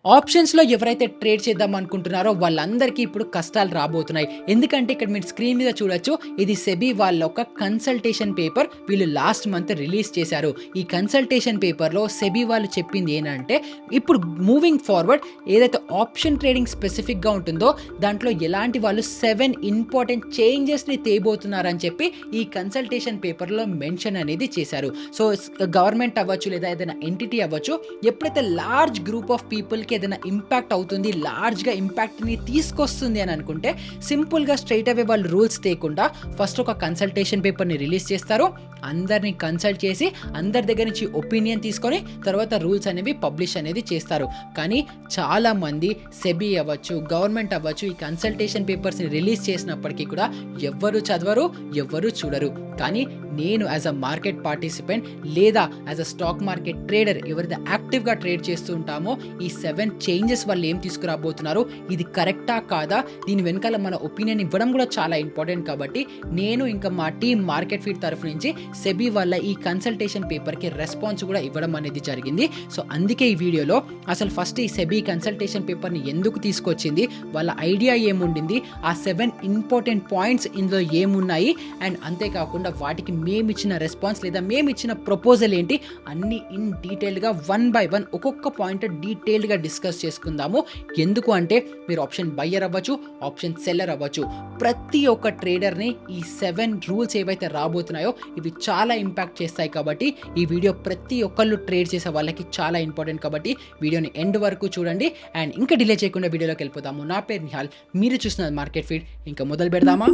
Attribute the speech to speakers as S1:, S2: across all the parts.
S1: ఆప్షన్స్‌లో ఎవరైతే ట్రేడ్ చేద్దాం అనుకుంటున్నారో వాళ్ళందరికీ ఇప్పుడు కష్టాలు రాబోతున్నాయి. ఎందుకంటే ఇక్కడ మీరు స్క్రీన్ మీద చూడొచ్చు. ఇది సెబీ వాళ్ళ ఒక కన్సల్టేషన్ పేపర్ వీళ్ళు లాస్ట్ మంత్ రిలీజ్ చేశారు. ఈ కన్సల్టేషన్ పేపర్‌లో సెబీ వాళ్ళు చెప్పింది ఏంటంటే ఇప్పుడు మూవింగ్ ఫార్వర్డ్ ఏదైతే ఆప్షన్ ట్రేడింగ్ స్పెసిఫిక్‌గా ఉంటుందో దాంట్లో ఎలాంటి వాళ్ళు 7 ఇంపార్టెంట్ చేంజెస్‌ని తేబోతున్నారని చెప్పి ఈ కన్సల్టేషన్ పేపర్‌లో మెన్షన్ అనేది చేశారు. సో గవర్నమెంట్ అవ్వచ్చు లేదా ఏదైనా ఎంటిటీ అవ్వచ్చు, ఎప్పుడైతే లార్జ్ గ్రూప్ ఆఫ్ పీపుల్‌కి ఏదైనా ఇంపాక్ట్ అవుతుంది, లార్జ్‌గా ఇంపాక్ట్‌ని తీసుకొస్తుంది అని అనుకుంటే సింపుల్‌గా స్ట్రెయిట్ అవే వాళ్ళు రూల్స్ తేకుండా ఫస్ట్ ఒక కన్సల్టేషన్ పేపర్‌ని రిలీజ్ చేస్తారు. అందరిని కన్సల్ట్ చేసి అందరి దగ్గర నుంచి ఒపీనియన్ తీసుకొని తర్వాత రూల్స్ అనేవి పబ్లిష్ అనేది చేస్తారు. కానీ చాలామంది సెబీ అవ్వచ్చు, గవర్నమెంట్ అవ్వచ్చు ఈ కన్సల్టేషన్ పేపర్స్ని రిలీజ్ చేసినప్పటికీ కూడా ఎవ్వరు చదవరు, ఎవ్వరు చూడరు. కానీ నేను యాజ్ అ మార్కెట్ పార్టిసిపెంట్ లేదా as a stock market trader ఎవరైతే యాక్టివ్గా ట్రేడ్ చేస్తూ ఉంటామో ఈ 7 చేంజెస్ వాళ్ళు ఏం తీసుకురాబోతున్నారు, ఇది కరెక్టా కాదా, దీని వెనకాల మన ఒపీనియన్ ఇవ్వడం కూడా చాలా ఇంపార్టెంట్. కాబట్టి నేను ఇంకా మా టీమ్ మార్కెట్ ఫీడ్ తరఫు నుంచి సెబీ వల్ల ఈ కన్సల్టేషన్ పేపర్కి రెస్పాన్స్ కూడా ఇవ్వడం అనేది జరిగింది. సో అందుకే ఈ వీడియోలో అసలు ఫస్ట్ ఈ సెబీ కన్సల్టేషన్ పేపర్ని ఎందుకు తీసుకొచ్చింది, వాళ్ళ ఐడియా ఏముండింది, ఆ 7 ఇంపార్టెంట్ పాయింట్స్ ఇందులో ఏమున్నాయి, అండ్ అంతేకాకుండా వాటికి మేమిచ్చిన రెస్పాన్స్ లేదా మేమిచ్చిన ప్రపోజల్ ఏంటి, అన్ని ఇన్ డీటెయిల్గా 1 by 1 ఒక్కొక్క పాయింట్ డీటెయిల్డ్గా డిస్కస్ చేసుకుందాము. ఎందుకు అంటే మీరు ఆప్షన్ బయ్యర్ అవ్వచ్చు, ఆప్షన్ సెల్లర్ అవ్వచ్చు, ప్రతి ఒక్క ట్రేడర్ని ఈ 7 రూల్స్ ఏవైతే రాబోతున్నాయో ఇవి చాలా ఇంపాక్ట్ చేస్తాయి. కాబట్టి ఈ వీడియో ప్రతి ఒక్కళ్ళు ట్రేడ్ చేసే వాళ్ళకి చాలా ఇంపార్టెంట్. కాబట్టి వీడియోని ఎండ్ వరకు చూడండి. అండ్ ఇంకా డిలే చేయకుండా వీడియోలోకి వెళ్ళిపోతాము. నా పేరు నిహాల్, మీరు చూస్తున్నారు మార్కెట్ ఫీడ్. ఇంకా మొదలు పెడదామా?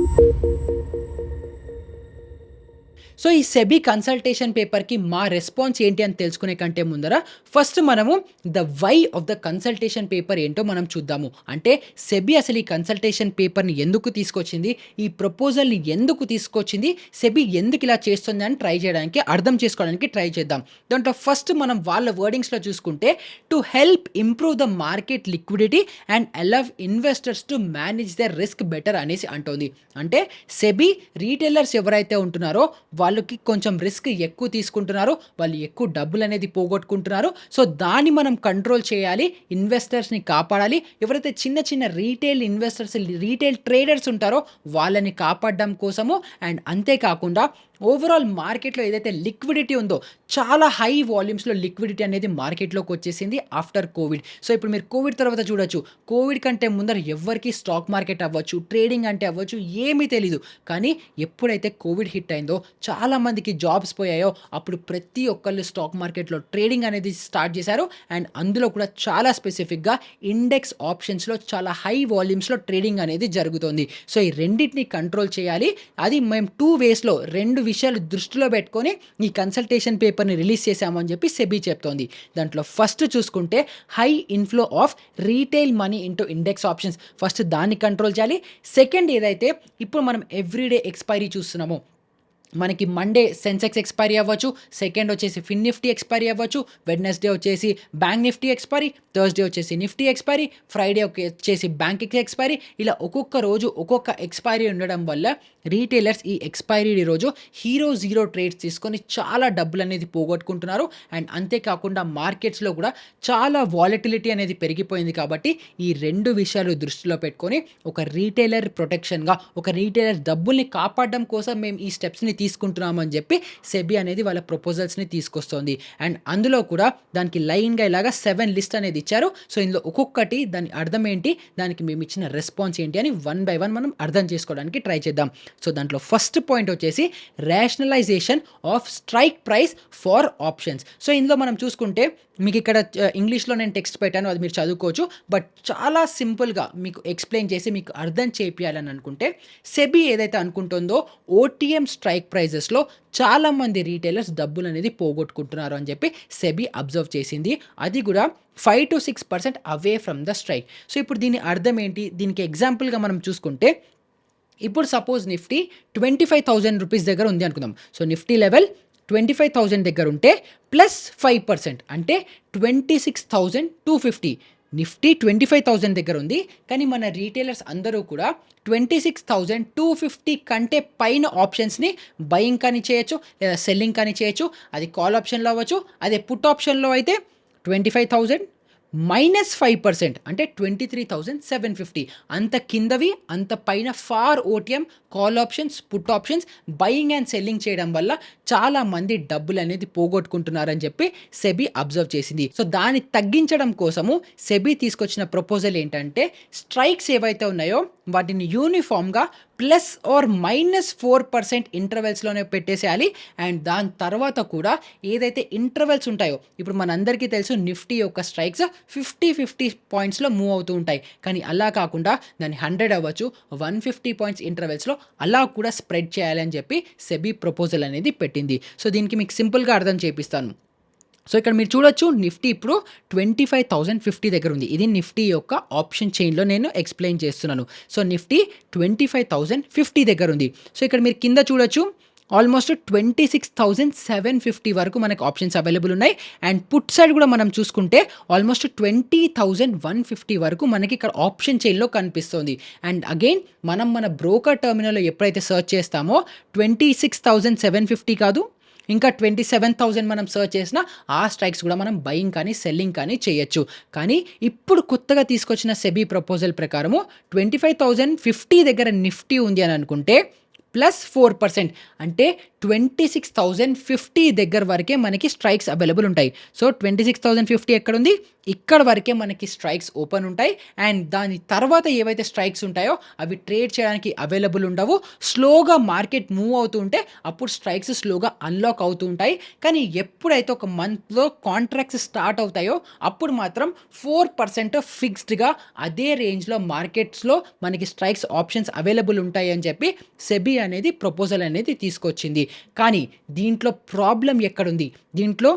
S1: సో ఈ సెబీ కన్సల్టేషన్ పేపర్కి మా రెస్పాన్స్ ఏంటి అని తెలుసుకునే కంటే ముందర ఫస్ట్ మనము the why of the consultation paper ఏంటో మనం చూద్దాము. అంటే సెబీ అసలు ఈ కన్సల్టేషన్ పేపర్ని ఎందుకు తీసుకొచ్చింది, ఈ ప్రపోజల్ని ఎందుకు తీసుకొచ్చింది, సెబీ ఎందుకు ఇలా చేస్తుంది అని ట్రై చేయడానికి, అర్థం చేసుకోవడానికి ట్రై చేద్దాం. దాంట్లో ఫస్ట్ మనం వాళ్ళ వర్డింగ్స్లో చూసుకుంటే to help improve the market liquidity and allow investors to manage the risk better అనేసి అంటోంది. అంటే సెబీ రీటైలర్స్ ఎవరైతే ఉంటున్నారో వాళ్ళకి కొంచెం రిస్క్ ఎక్కువ తీసుకుంటున్నారు, వాళ్ళు ఎక్కువ డబ్బులు అనేది పోగొట్టుకుంటున్నారు. సో దాన్ని మనం కంట్రోల్ చేయాలి, ఇన్వెస్టర్స్ని కాపాడాలి. ఎవరైతే చిన్న చిన్న రీటైల్ ఇన్వెస్టర్స్, రీటైల్ ట్రేడర్స్ ఉంటారో వాళ్ళని కాపాడడం కోసము. అండ్ అంతేకాకుండా ఓవరాల్ మార్కెట్లో ఏదైతే లిక్విడిటీ ఉందో చాలా హై వాల్యూమ్స్లో లిక్విడిటీ అనేది మార్కెట్లోకి వచ్చేసింది ఆఫ్టర్ కోవిడ్. సో ఇప్పుడు మీరు కోవిడ్ తర్వాత చూడొచ్చు, కోవిడ్ కంటే ముందర ఎవరికి స్టాక్ మార్కెట్ అవ్వచ్చు, ట్రేడింగ్ అంటే అవ్వచ్చు ఏమీ తెలీదు. కానీ ఎప్పుడైతే కోవిడ్ హిట్ అయిందో చాలామందికి జాబ్స్ పోయాయో అప్పుడు ప్రతి ఒక్కళ్ళు స్టాక్ మార్కెట్లో ట్రేడింగ్ అనేది స్టార్ట్ చేశారు. అండ్ అందులో కూడా చాలా స్పెసిఫిక్గా ఇండెక్స్ ఆప్షన్స్లో చాలా హై వాల్యూమ్స్లో ట్రేడింగ్ అనేది జరుగుతుంది. సో ఈ రెండింటిని కంట్రోల్ చేయాలి. అది మేము 2 వేస్లో 2 విషయాలు దృష్టిలో పెట్టుకొని ఈ కన్సల్టేషన్ పేపర్ని రిలీజ్ చేశామని చెప్పి సెబీ చెప్తోంది. దాంట్లో ఫస్ట్ చూసుకుంటే high inflow of retail money into index options, first దాన్ని కంట్రోల్ చేయాలి. సెకండ్ ఏదైతే ఇప్పుడు మనం ఎవ్రీడే ఎక్స్పైరీ చూస్తున్నామో, మనకి మండే సెన్సెక్స్ ఎక్స్పైరీ అవ్వచ్చు, సెకండ్ వచ్చేసి ఫిన్ నిఫ్టీ ఎక్స్పైరీ అవ్వచ్చు, వెడ్నెస్డే వచ్చేసి బ్యాంక్ నిఫ్టీ ఎక్స్పైరీ, థర్స్డే వచ్చేసి నిఫ్టీ ఎక్స్పైరీ, ఫ్రైడే వచ్చేసి బ్యాంక్ ఎక్స్పైరీ. ఇలా ఒక్కొక్క రోజు ఒక్కొక్క ఎక్స్పైరీ ఉండడం వల్ల రీటైలర్స్ ఈ ఎక్స్పైరీ రోజు జీరో ట్రేడ్స్ తీసుకొని చాలా డబ్బులు అనేది పోగొట్టుకుంటున్నారు. అండ్ అంతేకాకుండా మార్కెట్స్లో కూడా చాలా వాలటిలిటీ అనేది పెరిగిపోయింది. కాబట్టి ఈ 2 విషయాలు దృష్టిలో పెట్టుకొని ఒక రీటైలర్ ప్రొటెక్షన్గా, ఒక రీటైలర్ డబ్బుల్ని కాపాడడం కోసం మేము ఈ స్టెప్స్ని తీసుకుంటున్నామని చెప్పి సెబీ అనేది వాళ్ళ ప్రపోజల్స్ని తీసుకొస్తుంది. అండ్ అందులో కూడా దానికి లైన్గా ఇలాగా 7 లిస్ట్ అనేది ఇచ్చారు. సో ఇందులో ఒక్కొక్కటి దాని అర్థం ఏంటి, దానికి మేము ఇచ్చిన రెస్పాన్స్ ఏంటి అని 1 by 1 మనం అర్థం చేసుకోవడానికి ట్రై చేద్దాం. సో దాంట్లో ఫస్ట్ పాయింట్ వచ్చేసి rationalization of strike price for options. So ఇందులో మనం చూసుకుంటే మీకు ఇక్కడ ఇంగ్లీష్లో నేను టెక్స్ట్ పెట్టాను, అది మీరు చదువుకోవచ్చు. బట్ చాలా సింపుల్గా మీకు ఎక్స్ప్లెయిన్ చేసి మీకు అర్థం చేయాలని అనుకుంటే సెబీ ఏదైతే అనుకుంటుందో ఓటీఎం స్ట్రైక్ ప్రైజెస్లో చాలామంది రీటైలర్స్ డబ్బులు అనేది పోగొట్టుకుంటున్నారు అని చెప్పి సెబీ అబ్జర్వ్ చేసింది. అది కూడా 5 to 6% away from the strike. So ఇప్పుడు దీని అర్థం ఏంటి, దీనికి ఎగ్జాంపుల్గా మనం చూసుకుంటే ఇప్పుడు సపోజ్ నిఫ్టీ 25,000 రూపీస్ దగ్గర ఉంది అనుకుందాం. సో నిఫ్టీ లెవెల్ 25,000 దగ్గర ఉంటే ప్లస్ 5% అంటే 26,250. నిఫ్టీ 25,000 దగ్గర ఉంది, కానీ మన రీటైలర్స్ అందరూ కూడా 26,250 కంటే పైన ఆప్షన్స్ని బయింగ్ కానీ చేయొచ్చు లేదా సెల్లింగ్ కానీ చేయొచ్చు. అది కాల్ ఆప్షన్లో అవ్వచ్చు, అదే పుట్ ఆప్షన్లో అయితే 25,000 -5% అంటే 23,750 అంత కిందవి, అంత పైన for OTM, call options, put options buying and selling చేయడం వల్ల చాలా మంది డబ్బులనేది పోగొట్టుకుంటున్నారని చెప్పి సెబీ అబ్జర్వ్ చేసింది. సో, దాన్ని తగ్గించడం కోసము సెబీ తీసుకొచ్చిన ప్రపోజల్ ఏంటంటే స్ట్రైక్స్ ఏవైతే ఉన్నాయో వాటిని యూనిఫామ్‌గా +or -4% ఇంటర్వెల్స్‌లోనే పెట్టేసేయాలి. అండ్ దాని తర్వాత కూడా ఏదైతే ఇంటర్వెల్స్ ఉంటాయో, ఇప్పుడు మనందరికీ తెలుసు నిఫ్టీ యొక్క స్ట్రైక్స్ 50 పాయింట్స్‌లో మూవ్ అవుతూ ఉంటాయి. కానీ అలా కాకుండా దాన్ని 100 అవ్వచ్చు, 150 పాయింట్స్ ఇంటర్వెల్స్‌లో అలా కూడా స్ప్రెడ్ చేయాలి అని చెప్పి సెబీ ప్రపోజల్ అనేది పెట్టింది. సో, దీనికి మీకు సింపుల్‌గా అర్థం చేపిస్తాను. సో, ఇక్కడ మీరు చూడొచ్చు నిఫ్టీ ఇప్పుడు 25,050 దగ్గర ఉంది. ఇది నిఫ్టీ యొక్క ఆప్షన్ చైన్‌లో నేను ఎక్స్‌ప్లెయిన్ చేస్తున్నాను. సో, నిఫ్టీ 25,050 దగ్గర ఉంది. సో, ఇక్కడ మీరు కింద చూడొచ్చు ఆల్మోస్ట్ 26,750 వరకు మనకు ఆప్షన్స్ అవైలబుల్ ఉన్నాయి. అండ్ పుట్ సైడ్ కూడా మనం చూసుకుంటే ఆల్మోస్ట్ 20,150 వరకు మనకి ఇక్కడ ఆప్షన్ చైన్‌లో కనిపిస్తుంది. అండ్ అగైన్ మనం మన బ్రోకర్ టెర్మినల్‌లో ఎప్పుడైతే సెర్చ్ చేస్తామో 26,750 కాదు, ఇంకా 27,000 మనం సెర్చ్ చేసినా ఆ స్ట్రైక్స్ కూడా మనం బయింగ్ కానీ, సెల్లింగ్ కానీ చేయొచ్చు. కానీ ఇప్పుడు కొత్తగా తీసుకొచ్చిన సెబీ ప్రపోజల్ ప్రకారము 25,050 దగ్గర నిఫ్టీ ఉంది అని అనుకుంటే +4% అంటే 26,050 దగ్గర వరకే మనకి స్ట్రైక్స్ అవైలబుల్ ఉంటాయి. సో, 26,050 ఎక్కడుంది? ఇక్కడ వరకే మనకి స్ట్రైక్స్ ఓపెన్ ఉంటాయి. అండ్ దాని తర్వాత ఏవైతే స్ట్రైక్స్ ఉంటాయో అవి ట్రేడ్ చేయడానికి అవైలబుల్ ఉండవు. స్లోగా మార్కెట్ మూవ్ అవుతూ ఉంటే అప్పుడు స్ట్రైక్స్ స్లోగా అన్లాక్ అవుతూ ఉంటాయి. కానీ ఎప్పుడైతే ఒక మంత్‌లో కాంట్రాక్ట్స్ స్టార్ట్ అవుతాయో అప్పుడు మాత్రం 4% ఫిక్స్డ్‌గా అదే రేంజ్‌లో మార్కెట్స్‌లో మనకి స్ట్రైక్స్ ఆప్షన్స్ అవైలబుల్ ఉంటాయి అని చెప్పి సెబీ అనేది ప్రపోజల్ అనేది తీసుకొచ్చింది. కానీ దీంట్లో ప్రాబ్లమ్ ఎక్కడుంది? దీంట్లో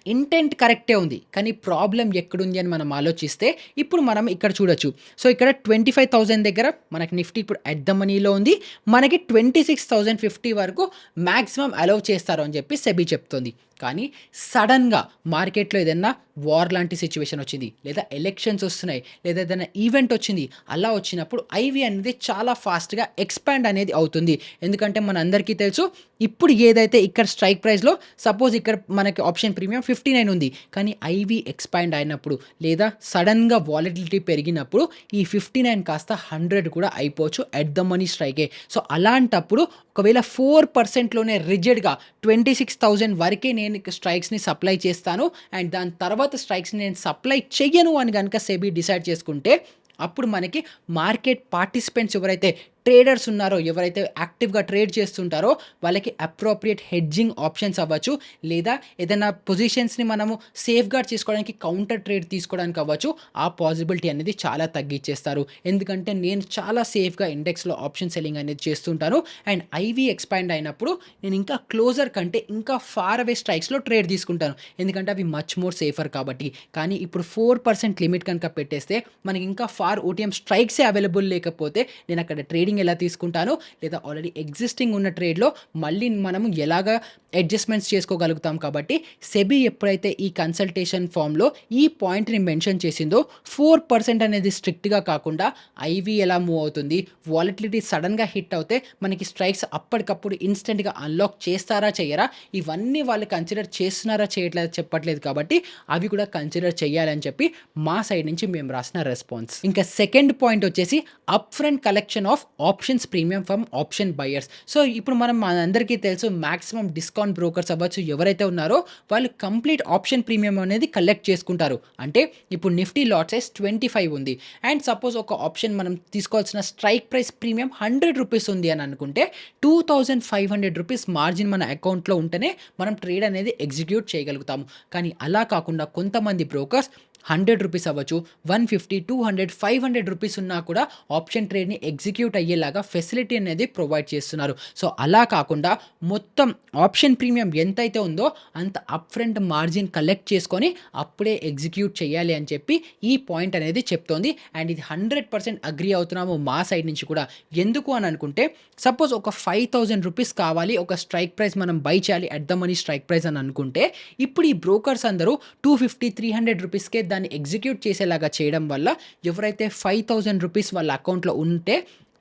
S1: ఇంటెంట్ కరెక్టే ఉంది. కానీ ప్రాబ్లమ్ ఎక్కడుంది అని మనం ఆలోచిస్తే ఇప్పుడు మనం ఇక్కడ చూడొచ్చు. సో, ఇక్కడ 25,000 దగ్గర మనకి నిఫ్టీ ఇప్పుడు ఎట్ ద మనీలో ఉంది. మనకి 26,050 వరకు మాక్సిమం అలౌ చేస్తారు అని చెప్పి సెబీ చెప్తుంది. కానీ సడన్‌గా మార్కెట్‌లో ఏదన్నా వార్ లాంటి సిట్యుయేషన్ వచ్చింది, లేదా ఎలక్షన్స్ వస్తున్నాయి, లేదా ఏదైనా ఈవెంట్ వచ్చింది. అలా వచ్చినప్పుడు ఐవీ అనేది చాలా ఫాస్ట్‌గా ఎక్స్‌పాండ్ అనేది అవుతుంది. ఎందుకంటే మనందరికీ తెలుసు ఇప్పుడు ఏదైతే ఇక్కడ స్ట్రైక్ ప్రైస్‌లో సపోజ్ ఇక్కడ మనకి ఆప్షన్ ప్రీమియం 59 ఉంది. కానీ ఐవీ ఎక్స్‌పాండ్ అయినప్పుడు లేదా సడన్‌గా వాలటిలిటీ పెరిగినప్పుడు ఈ 59 కాస్త 100 కూడా అయిపోవచ్చు ఎట్ ద మనీ స్ట్రైకే. సో, అలాంటప్పుడు ఒకవేళ 4%లోనే రిజిడ్‌గా 26,000 వరకే నేను స్ట్రైక్స్‌ని సప్లై చేస్తాను. అండ్ దాని తర్వాత స్ట్రైక్స్‌ని నేను సప్లై చెయ్యను అని గనుక సెబీ డిసైడ్ చేసుకుంటే అప్పుడు మనకి మార్కెట్ పార్టిసిపెంట్స్ ఎవరైతే ట్రేడర్స్ ఉన్నారో, ఎవరైతే యాక్టివ్‌గా ట్రేడ్ చేస్తుంటారో వాళ్ళకి అప్రోప్రియేట్ హెడ్జింగ్ ఆప్షన్స్ అవ్వచ్చు, లేదా ఏదైనా పొజిషన్స్‌ని మనము సేఫ్‌గార్డ్ చేసుకోవడానికి కౌంటర్ ట్రేడ్ తీసుకోవడానికి అవ్వచ్చు. ఆ పాసిబిలిటీ అనేది చాలా తగ్గిచ్చేస్తారు. ఎందుకంటే నేను చాలా సేఫ్‌గా ఇండెక్స్‌లో ఆప్షన్ సెల్లింగ్ అనేది చేస్తుంటాను. అండ్ ఐవీ ఎక్స్‌పాండ్ అయినప్పుడు నేను ఇంకా క్లోజర్ కంటే ఇంకా ఫార్ అవే స్ట్రైక్స్‌లో ట్రేడ్ తీసుకుంటాను. ఎందుకంటే అవి మచ్ మోర్ సేఫర్ కాబట్టి. కానీ ఇప్పుడు 4% లిమిట్ కనుక పెట్టేస్తే మనకి ఇంకా ఫార్ ఓటీఎం స్ట్రైక్సే అవైలబుల్ లేకపోతే నేను అక్కడ ట్రేడింగ్ ఎలా తీసుకుంటాను, లేదా ఆల్రెడీ ఎగ్జిస్టింగ్ ఉన్న ట్రేడ్‌లో మళ్ళీ మనము ఎలాగా అడ్జస్ట్‌మెంట్స్ చేసుకోగలుగుతాం. కాబట్టి సెబీ ఎప్పుడైతే ఈ కన్సల్టేషన్ ఫామ్‌లో ఈ పాయింట్‌ని మెన్షన్ చేసిందో 4% అనేది స్ట్రిక్ట్‌గా కాకుండా ఐవీ ఎలా మూవ్ అవుతుంది, వాలటిలిటీ సడన్‌గా హిట్ అవుతే మనకి స్ట్రైక్స్ అప్పటికప్పుడు ఇన్‌స్టంట్‌గా అన్లాక్ చేస్తారా చెయ్యరా, ఇవన్నీ వాళ్ళు కన్సిడర్ చేస్తున్నారా చేయట్లేదా చెప్పట్లేదు. కాబట్టి అవి కూడా కన్సిడర్ చేయాలని చెప్పి మా సైడ్ నుంచి మేము రాసిన రెస్పాన్స్. ఇంకా సెకండ్ పాయింట్ వచ్చేసి up front collection of options premium from option buyers. So, ఇప్పుడు మనందరికీ తెలుసు మాక్సిమం డిస్కౌంట్ బ్రోకర్స్ అవ్వచ్చు ఎవరైతే ఉన్నారో వాళ్ళు కంప్లీట్ ఆప్షన్ ప్రీమియం అనేది కలెక్ట్ చేసుకుంటారు. అంటే ఇప్పుడు నిఫ్టీ లాట్ సైజ్ 25 ఉంది. అండ్ సపోజ్ ఒక ఆప్షన్ మనం తీసుకోవాల్సిన స్ట్రైక్ ప్రైస్ ప్రీమియం 100 రూపీస్ ఉంది అని అనుకుంటే 2,500 రూపీస్ మార్జిన్ మన అకౌంట్‌లో ఉంటేనే మనం ట్రేడ్ అనేది ఎగ్జిక్యూట్ చేయగలుగుతాము. కానీ అలా కాకుండా కొంతమంది బ్రోకర్స్ 100 రూపీస్ అవ్వచ్చు, 150, 200, 500 రూపీస్ ఉన్నా కూడా ఆప్షన్ ట్రేడ్‌ని ఎగ్జిక్యూట్ అయ్యేలాగా ఫెసిలిటీ అనేది ప్రొవైడ్ చేస్తున్నారు. సో, అలా కాకుండా మొత్తం ఆప్షన్ ప్రీమియం ఎంతైతే ఉందో అంత అప్ ఫ్రంట్ మార్జిన్ కలెక్ట్ చేసుకొని అప్పుడే ఎగ్జిక్యూట్ చేయాలి అని చెప్పి ఈ పాయింట్ అనేది చెప్తోంది. అండ్ ఇది 100% అగ్రీ అవుతున్నాము మా సైడ్ నుంచి కూడా. ఎందుకు అని అనుకుంటే సపోజ్ ఒక 5,000 రూపీస్ కావాలి, ఒక స్ట్రైక్ ప్రైస్ మనం బై చేయాలి at the money strike price అని అనుకుంటే ఇప్పుడు ఈ బ్రోకర్స్ అందరూ 250, 300 రూపీస్‌కే దాన్ని ఎగ్జిక్యూట్ చేసేలాగా చేయడం వల్ల ఎవరైతే 5,000 రూపీస్ వాళ్ళ అకౌంట్‌లో ఉంటే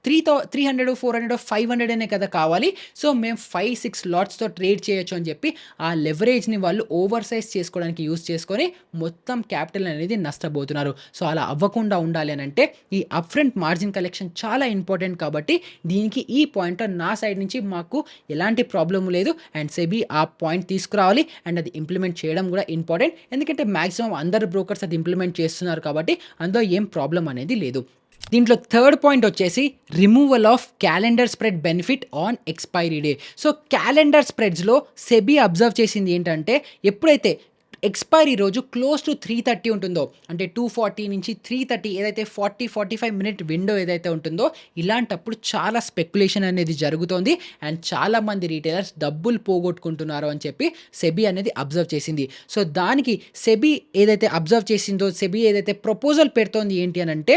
S1: 300, 400, 500 అనే కదా కావాలి. సో, మేము 5, 6 లాట్స్‌తో ట్రేడ్ చేయొచ్చు అని చెప్పి ఆ లెవరేజ్‌ని వాళ్ళు ఓవర్ సైజ్ చేసుకోవడానికి యూజ్ చేసుకొని మొత్తం క్యాపిటల్ అనేది నష్టపోతున్నారు. సో, అలా అవ్వకుండా ఉండాలి అనంటే ఈ అప్‌ఫ్రంట్ మార్జిన్ కలెక్షన్ చాలా ఇంపార్టెంట్ కాబట్టి దీనికి ఈ పాయింట్‌లో నా సైడ్ నుంచి మాకు ఎలాంటి ప్రాబ్లమ్ లేదు. అండ్ సెబీ ఆ పాయింట్ తీసుకురావాలి అండ్ అది ఇంప్లిమెంట్ చేయడం కూడా ఇంపార్టెంట్. ఎందుకంటే మాక్సిమం అందరు బ్రోకర్స్ అది ఇంప్లిమెంట్ చేస్తున్నారు కాబట్టి అందులో ఏం ప్రాబ్లమ్ అనేది లేదు. దీంట్లో థర్డ్ పాయింట్ వచ్చేసి removal of calendar spread benefit on expiry day. So, calendar స్ప్రెడ్స్‌లో సెబీ అబ్జర్వ్ చేసింది ఏంటంటే ఎప్పుడైతే ఎక్స్‌పైరీ రోజు క్లోజ్ టు 3:30 ఉంటుందో అంటే 2:40 నుంచి 3:30 ఏదైతే 40, 45 మినిట్ విండో ఏదైతే ఉంటుందో ఇలాంటప్పుడు చాలా స్పెక్యులేషన్ అనేది జరుగుతోంది. అండ్ చాలామంది రిటైలర్స్ డబ్బులు పోగొట్టుకుంటున్నారు అని చెప్పి సెబీ అనేది అబ్జర్వ్ చేసింది. సో, దానికి సెబీ ఏదైతే అబ్జర్వ్ చేసిందో సెబీ ఏదైతే ప్రపోజల్ పెడుతోంది ఏంటి అనంటే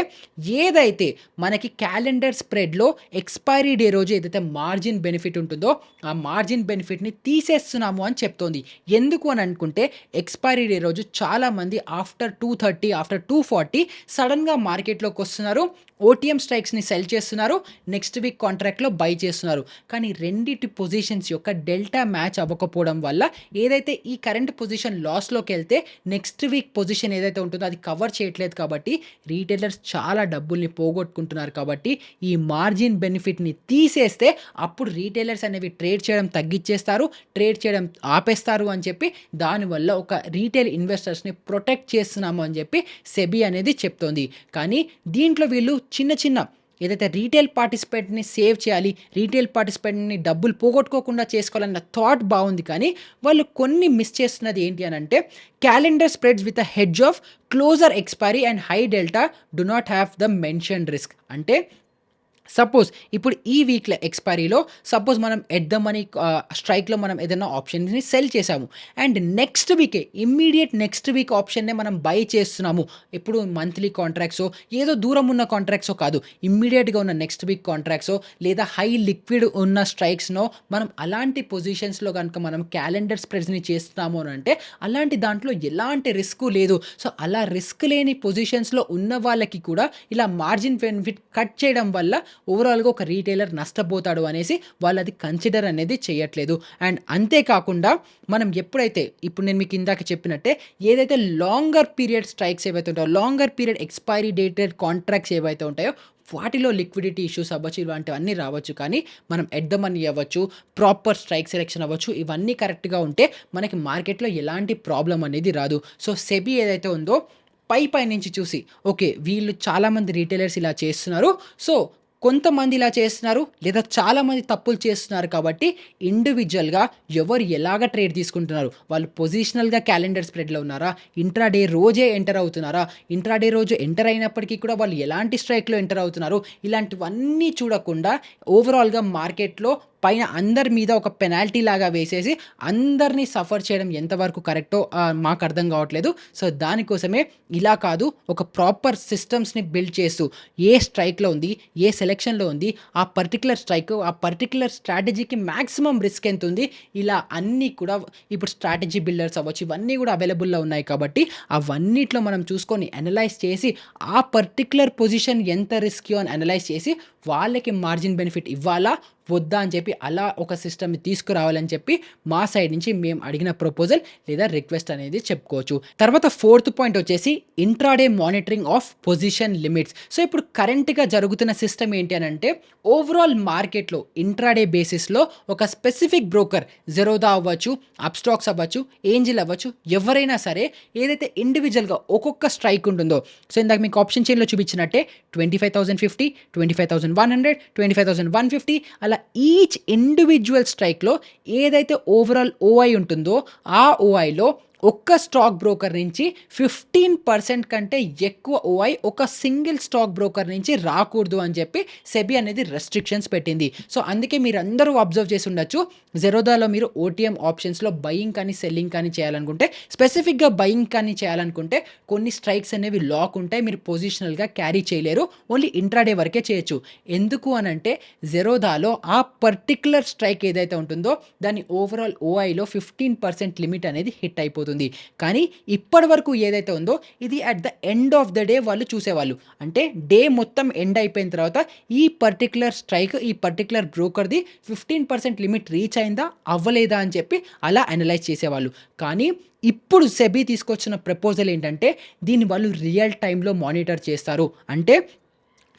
S1: ఏదైతే మనకి క్యాలెండర్ స్ప్రెడ్‌లో ఎక్స్‌పైరీ డే రోజు ఏదైతే మార్జిన్ బెనిఫిట్ ఉంటుందో ఆ మార్జిన్ బెనిఫిట్‌ని తీసేస్తున్నాము అని చెప్తోంది. ఎందుకు అని అనుకుంటే ఎక్స్‌పైరీ డే రోజు చాలామంది ఆఫ్టర్ 2:30, ఆఫ్టర్ 2:40 సడెన్‌గా మార్కెట్‌లోకి వస్తున్నారు. ఓటీఎం స్ట్రైక్స్‌ని సెల్ చేస్తున్నారు. నెక్స్ట్ వీక్ కాంట్రాక్ట్‌లో బై చేస్తున్నారు. కానీ రెండిటి పొజిషన్స్ యొక్క డెల్టా మ్యాచ్ అవ్వకపోవడం వల్ల ఏదైతే ఈ కరెంట్ పొజిషన్ లాస్‌లోకెళ్తే నెక్స్ట్ వీక్ పొజిషన్ ఏదైతే ఉంటుందో అది కవర్ చేయట్లేదు కాబట్టి రీటైలర్స్ చాలా డబ్బుల్ని పోగొట్టుకుంటున్నారు కాబట్టి ఈ మార్జిన్ బెనిఫిట్‌ని తీసేస్తే అప్పుడు రీటైలర్స్ అనేవి ట్రేడ్ చేయడం తగ్గిచ్చేస్తారు. ట్రేడ్ చేయడం ఆపేస్తారు అని చెప్పి దానివల్ల ఒక రీటైల్ ఇన్వెస్టర్స్‌ని ప్రొటెక్ట్ చేస్తున్నాము అని చెప్పి సెబీ అనేది చెప్తోంది. కానీ దీంట్లో వీళ్ళు చిన్న ఏదైతే రీటైల్ పార్టిసిపేట్‌ని సేవ్ చేయాలి, రీటైల్ పార్టిసిపేట్‌ని డబ్బులు పోగొట్టుకోకుండా చేసుకోవాలన్న థాట్ బావుంది. కానీ వాళ్ళు కొన్ని మిస్ చేస్తున్నది ఏంటి అనంటే calendar spreads with a hedge of closer expiry and high delta do not have the mentioned risk. అంటే సపోజ్ ఇప్పుడు ఈ వీక్‌లో ఎక్స్‌పైరీలో సపోజ్ మనం ఎట్ ద మనీ స్ట్రైక్‌లో మనం ఏదైనా ఆప్షన్స్‌ని సెల్ చేసాము. అండ్ నెక్స్ట్ వీకే ఇమ్మీడియేట్ నెక్స్ట్ వీక్ ఆప్షన్‌నే మనం బై చేస్తున్నాము. ఎప్పుడు మంత్లీ కాంట్రాక్ట్సో ఏదో దూరం ఉన్న కాంట్రాక్ట్సో కాదు. ఇమ్మీడియేట్‌గా ఉన్న నెక్స్ట్ వీక్ కాంట్రాక్ట్సో లేదా హై లిక్విడ్ ఉన్న స్ట్రైక్స్‌నో మనం అలాంటి పొజిషన్స్‌లో గనుక మనం క్యాలెండర్ స్ప్రెడ్స్‌ని చేస్తున్నాము అనంటే అలాంటి దాంట్లో ఎలాంటి రిస్కు లేదు. సో, అలా రిస్క్ లేని పొజిషన్స్‌లో ఉన్న వాళ్ళకి కూడా ఇలా మార్జిన్ బెనిఫిట్ కట్ చేయడం వల్ల ఓవరాల్‌గా ఒక రీటైలర్ నష్టపోతాడు అనేసి వాళ్ళది కన్సిడర్ అనేది చేయట్లేదు. అండ్ అంతేకాకుండా మనం ఎప్పుడైతే ఇప్పుడు నేను మీకు ఇందాక చెప్పినట్టే ఏదైతే లాంగర్ పీరియడ్ స్ట్రైక్స్ ఏవైతే ఉంటాయో, longer period expiry dated contracts ఏవైతే ఉంటాయో వాటిలో లిక్విడిటీ ఇష్యూస్ అవ్వచ్చు, ఇలాంటివన్నీ రావచ్చు. కానీ మనం ఎట్ ద మనీ అవ్వచ్చు, ప్రాపర్ స్ట్రైక్ సెలెక్షన్ అవ్వచ్చు, ఇవన్నీ కరెక్ట్‌గా ఉంటే మనకి మార్కెట్‌లో ఎలాంటి ప్రాబ్లమ్ అనేది రాదు. సో, సెబీ ఏదైతే ఉందో పైనుంచి చూసి ఓకే వీళ్ళు చాలామంది రిటైలర్స్ ఇలా చేస్తున్నారు. సో, కొంతమంది ఇలా చేస్తున్నారు లేదా చాలామంది తప్పులు చేస్తున్నారు కాబట్టి ఇండివిడ్యువల్‌గా ఎవరు ఎలాగ ట్రేడ్ తీసుకుంటున్నారు? వాళ్ళు పొజిషనల్‌గా క్యాలెండర్ స్ప్రెడ్‌లో ఉన్నారా? ఇంట్రాడే రోజే ఎంటర్ అవుతున్నారా? ఇంట్రాడే రోజు ఎంటర్ అయినప్పటికీ కూడా వాళ్ళు ఎలాంటి స్ట్రైక్‌లో ఎంటర్ అవుతున్నారు? ఇలాంటివన్నీ చూడకుండా ఓవరాల్‌గా మార్కెట్‌లో పైన అందరి మీద ఒక పెనాల్టీ లాగా వేసేసి అందరిని సఫర్ చేయడం ఎంతవరకు కరెక్టో మాకు అర్థం కావట్లేదు. సో, దానికోసమే ఇలా కాదు ఒక ప్రాపర్ సిస్టమ్స్‌ని బిల్డ్ చేస్తూ ఏ స్ట్రైక్‌లో ఉంది, ఏ సెలక్షన్‌లో ఉంది, ఆ పర్టిక్యులర్ స్ట్రైక్, ఆ పర్టిక్యులర్ స్ట్రాటజీకి మాక్సిమం రిస్క్ ఎంతుంది, ఇలా అన్నీ కూడా ఇప్పుడు స్ట్రాటజీ బిల్డర్స్ అవ్వచ్చు, ఇవన్నీ కూడా అవైలబుల్‌లో ఉన్నాయి కాబట్టి అవన్నిట్లో మనం చూసుకొని అనలైజ్ చేసి ఆ పర్టిక్యులర్ పొజిషన్ ఎంత రిస్కీ అని అనలైజ్ చేసి వాళ్ళకి మార్జిన్ బెనిఫిట్ ఇవ్వాలా? వద్దా? అని చెప్పి అలా ఒక సిస్టమ్‌ని తీసుకురావాలని చెప్పి మా సైడ్ నుంచి మేము అడిగిన ప్రపోజల్ లేదా రిక్వెస్ట్ అనేది చెప్పుకోవచ్చు. తర్వాత ఫోర్త్ పాయింట్ వచ్చేసి intraday monitoring of position limits. So, ఇప్పుడు కరెంట్‌గా జరుగుతున్న సిస్టమ్ ఏంటి అనంటే ఓవరాల్ మార్కెట్‌లో ఇంట్రాడే బేసిస్‌లో ఒక స్పెసిఫిక్ బ్రోకర్ జెరోదా అవ్వచ్చు, అప్‌స్టాక్స్ అవ్వచ్చు, ఏంజిల్ అవ్వచ్చు, ఎవరైనా సరే ఏదైతే ఇండివిడ్యువల్‌గా ఒక్కొక్క స్ట్రైక్ ఉంటుందో సో, ఇందాక మీకు ఆప్షన్ చైన్‌లో చూపించినట్టే 25,050, 25,100, 25,150 అలా ఈచ్ ఇండివిడ్యువల్ స్ట్రైక్‌లో ఏదైతే ఓవరాల్ ఓఐ ఉంటుందో ఆ ఓఐలో ఒక్క స్టాక్ బ్రోకర్ నుంచి 15% కంటే ఎక్కువ ఓఐ ఒక సింగిల్ స్టాక్ బ్రోకర్ నుంచి రాకూడదు అని చెప్పి సెబీ అనేది రెస్ట్రిక్షన్స్ పెట్టింది. సో, అందుకే మీరందరూ అబ్జర్వ్ చేసి ఉండొచ్చు. జెరోదాలో మీరు ఓటీఎం ఆప్షన్స్‌లో బయింగ్ కానీ, సెల్లింగ్ కానీ చేయాలనుకుంటే స్పెసిఫిక్‌గా బయింగ్ కానీ చేయాలనుకుంటే కొన్ని స్ట్రైక్స్ అనేవి లాక్ ఉంటాయి. మీరు పొజిషనల్‌గా క్యారీ చేయలేరు. ఓన్లీ ఇంట్రాడే వరకే చేయొచ్చు. ఎందుకు అనంటే జెరోదాలో ఆ పర్టిక్యులర్ స్ట్రైక్ ఏదైతే ఉంటుందో దాని ఓవరాల్ ఓఐలో 15% లిమిట్ అనేది హిట్ అయిపోతుంది. అయిపోతుంది. కానీ ఇప్పటి వరకు ఏదైతే ఉందో ఇది at the end of the day వాళ్ళు చూసేవాళ్ళు. అంటే డే మొత్తం ఎండ్ అయిపోయిన తర్వాత ఈ పర్టిక్యులర్ స్ట్రైక్, ఈ పర్టిక్యులర్ బ్రోకర్‌ది 15% లిమిట్ రీచ్ అయిందా? అవ్వలేదా? అని చెప్పి అలా అనలైజ్ చేసేవాళ్ళు. కానీ ఇప్పుడు సెబీ తీసుకొచ్చిన ప్రపోజల్ ఏంటంటే దీన్ని వాళ్ళు రియల్ టైమ్‌లో మానిటర్ చేస్తారు. అంటే